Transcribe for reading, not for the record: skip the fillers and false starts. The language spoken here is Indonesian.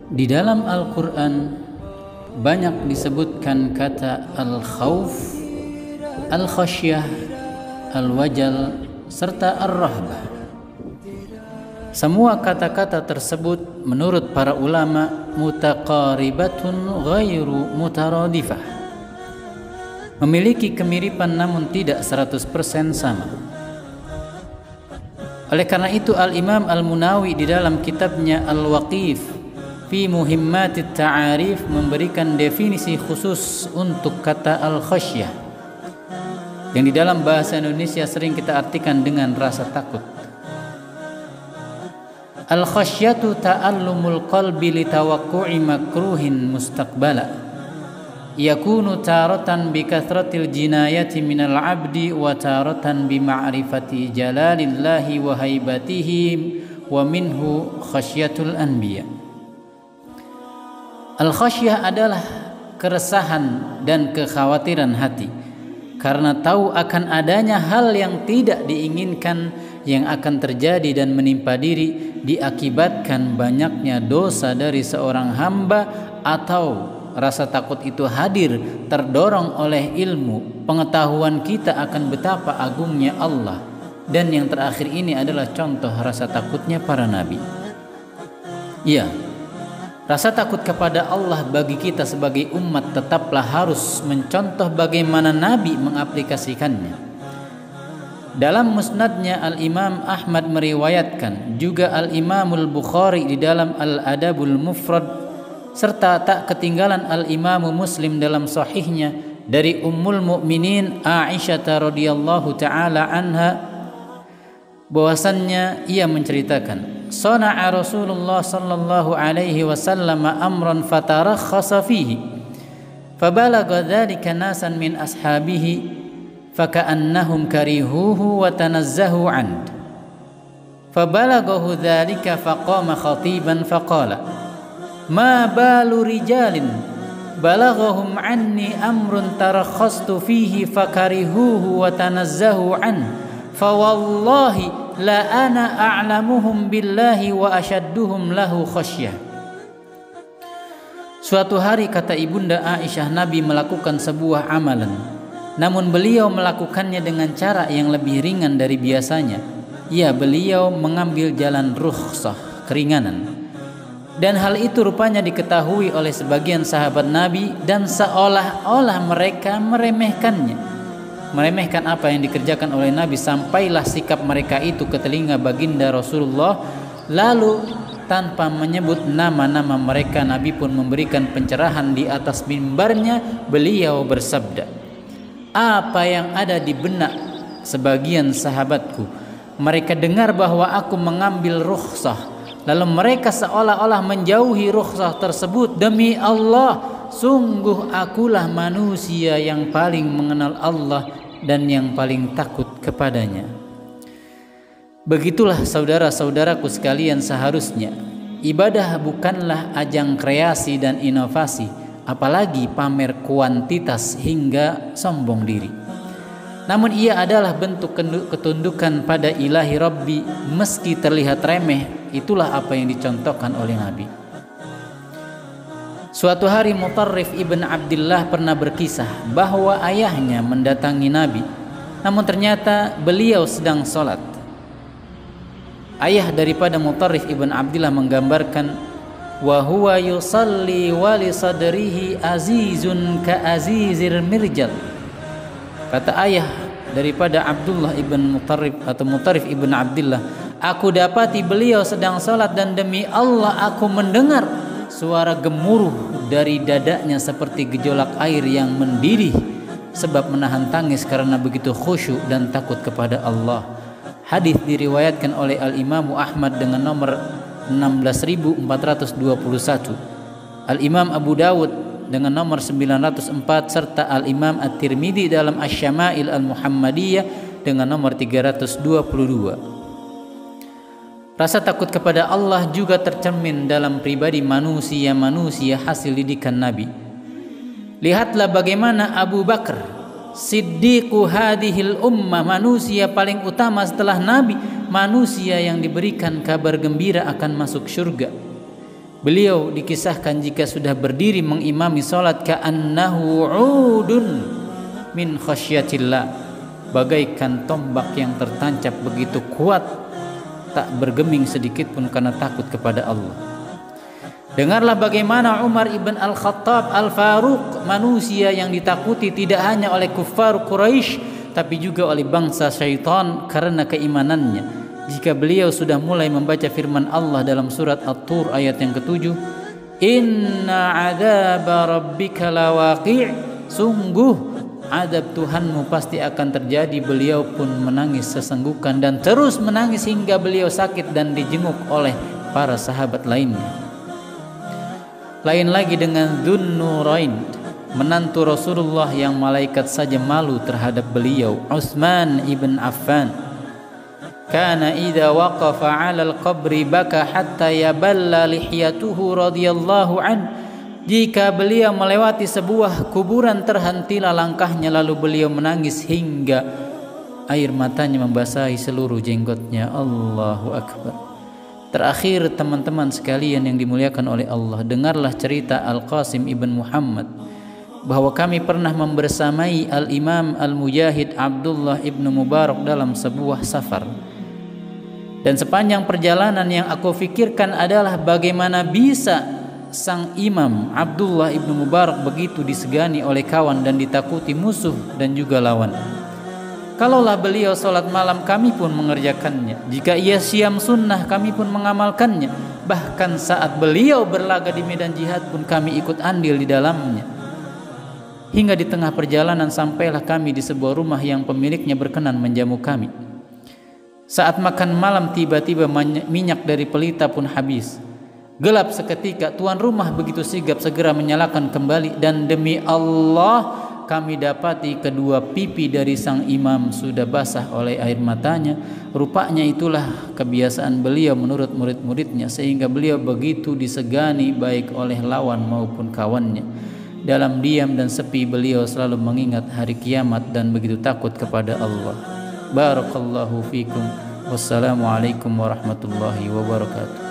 Di dalam Al-Quran banyak disebutkan kata al-khawf, al-khasyah, al-wajal, serta ar-rahbah. Semua kata-kata tersebut menurut para ulama mutaqaribatun ghairu mutaradifah, memiliki kemiripan namun tidak 100% sama. Oleh karena itu Al-Imam Al-Munawi di dalam kitabnya Al-Waqif fi Muhimmatit Ta'arif memberikan definisi khusus untuk kata al-khasyah yang di dalam bahasa Indonesia sering kita artikan dengan rasa takut. Al-khasyatu ta'allumul qalbi li tawaqqu'i makruhin mustaqbala yakunu taratan bi kathratil jinayati minal 'abdi wa taratan bi ma'rifati jalalillahi wa haibatihi wa minhu khasyatul anbiya. Al-khasyah adalah keresahan dan kekhawatiran hati karena tahu akan adanya hal yang tidak diinginkan yang akan terjadi dan menimpa diri diakibatkan banyaknya dosa dari seorang hamba, atau rasa takut itu hadir terdorong oleh ilmu pengetahuan kita akan betapa agungnya Allah, dan yang terakhir ini adalah contoh rasa takutnya para nabi. Ya, rasa takut kepada Allah bagi kita sebagai umat tetaplah harus mencontoh bagaimana Nabi mengaplikasikannya. Dalam musnadnya Al-Imam Ahmad meriwayatkan, juga Al-Imamul Bukhari di dalam Al-Adabul Mufrad, serta tak ketinggalan Al-Imamu Muslim dalam sahihnya dari Ummul Mukminin Aisyah radhiyallahu taala anha, bahwasannya ia menceritakan, sana'a Rasulullah sallallahu alaihi wasallam amran fatarakhasa fihi fabalagha dzalika nasan min ashabihi faka'annahum karihuhu wa tanazzahu an fabalaghahu dzalika faqama khatiban faqala ma balu rijalin balaghahum anni amrun tarakhastu fihi fakarihuhu wa tanazzahu an fawallahi la ana a'lamuhum billahi wa asyadduhum lahu khasyah. Suatu hari, kata Ibunda Aisyah, Nabi melakukan sebuah amalan, namun beliau melakukannya dengan cara yang lebih ringan dari biasanya. Ya, beliau mengambil jalan rukhsah, keringanan. Dan hal itu rupanya diketahui oleh sebagian sahabat Nabi, dan seolah-olah mereka meremehkan apa yang dikerjakan oleh Nabi, sampailah sikap mereka itu ke telinga baginda Rasulullah. Lalu tanpa menyebut nama-nama mereka, Nabi pun memberikan pencerahan di atas mimbarnya. Beliau bersabda, apa yang ada di benak sebagian sahabatku, mereka dengar bahwa aku mengambil rukhsah, lalu mereka seolah-olah menjauhi rukhsah tersebut. Demi Allah, sungguh akulah manusia yang paling mengenal Allah dan yang paling takut kepadanya. Begitulah saudara-saudaraku sekalian, seharusnya ibadah bukanlah ajang kreasi dan inovasi, apalagi pamer kuantitas hingga sombong diri. Namun ia adalah bentuk ketundukan pada ilahi Rabbi, meski terlihat remeh. Itulah apa yang dicontohkan oleh Nabi. Suatu hari Mutarrif ibn Abdillah pernah berkisah bahwa ayahnya mendatangi Nabi, namun ternyata beliau sedang sholat. Ayah daripada Mutarrif ibn Abdillah menggambarkan, wa huwa yusalli wa li sadrihi azizun ka azizir mirjal. Kata ayah daripada Abdullah ibn Mutarrif atau Mutarrif ibn Abdillah, aku dapati beliau sedang sholat dan demi Allah aku mendengar suara gemuruh dari dadanya seperti gejolak air yang mendidih, sebab menahan tangis karena begitu khusyuk dan takut kepada Allah. Hadis diriwayatkan oleh Al-Imam Ahmad dengan nomor 16421, Al-Imam Abu Dawud dengan nomor 904, serta Al-Imam At-Tirmidzi dalam Asy-Syama'il Al-Muhammadiyah dengan nomor 322. Rasa takut kepada Allah juga tercermin dalam pribadi manusia hasil didikan Nabi. Lihatlah bagaimana Abu Bakar, Siddiqu hadhil ummah, manusia paling utama setelah Nabi, manusia yang diberikan kabar gembira akan masuk surga. Beliau dikisahkan jika sudah berdiri mengimami salat ka'annahu 'udun min khasyatillah, bagaikan tombak yang tertancap begitu kuat, tak bergeming sedikit pun karena takut kepada Allah. Dengarlah bagaimana Umar ibn al-Khattab al-Faruq, manusia yang ditakuti tidak hanya oleh kuffar Quraisy tapi juga oleh bangsa syaitan karena keimanannya. Jika beliau sudah mulai membaca firman Allah dalam surat At-Tur ayat yang ke-7, inna adzaba rabbika lawaqi', sungguh adab Tuhanmu pasti akan terjadi, beliau pun menangis sesenggukan dan terus menangis hingga beliau sakit dan dijenguk oleh para sahabat lainnya. Lain lagi dengan Dzun-Nurain, menantu Rasulullah yang malaikat saja malu terhadap beliau, Utsman ibn Affan. Kana idza waqafa 'ala al-qabri baka hatta yaballa lihyatuhu radhiyallahu an. Jika beliau melewati sebuah kuburan terhentilah langkahnya lalu beliau menangis hingga air matanya membasahi seluruh jenggotnya. Allahu akbar. Terakhir teman-teman sekalian yang dimuliakan oleh Allah, dengarlah cerita Al-Qasim ibn Muhammad bahwa kami pernah membersamai Al-Imam Al-Mujahid Abdullah ibn Mubarak dalam sebuah safar. Dan sepanjang perjalanan yang aku fikirkan adalah bagaimana bisa sang Imam Abdullah ibn Mubarak begitu disegani oleh kawan dan ditakuti musuh dan juga lawan. Kalaulah beliau sholat malam, kami pun mengerjakannya. Jika ia siam sunnah, kami pun mengamalkannya. Bahkan saat beliau berlaga di medan jihad pun kami ikut andil di dalamnya. Hingga di tengah perjalanan sampailah kami di sebuah rumah yang pemiliknya berkenan menjamu kami. Saat makan malam tiba-tiba minyak dari pelita pun habis. Gelap seketika, tuan rumah begitu sigap segera menyalakan kembali, dan demi Allah kami dapati kedua pipi dari sang imam sudah basah oleh air matanya. Rupanya itulah kebiasaan beliau menurut murid-muridnya, sehingga beliau begitu disegani baik oleh lawan maupun kawannya. Dalam diam dan sepi beliau selalu mengingat hari kiamat dan begitu takut kepada Allah. Barakallahu fikum. Wassalamualaikum warahmatullahi wabarakatuh.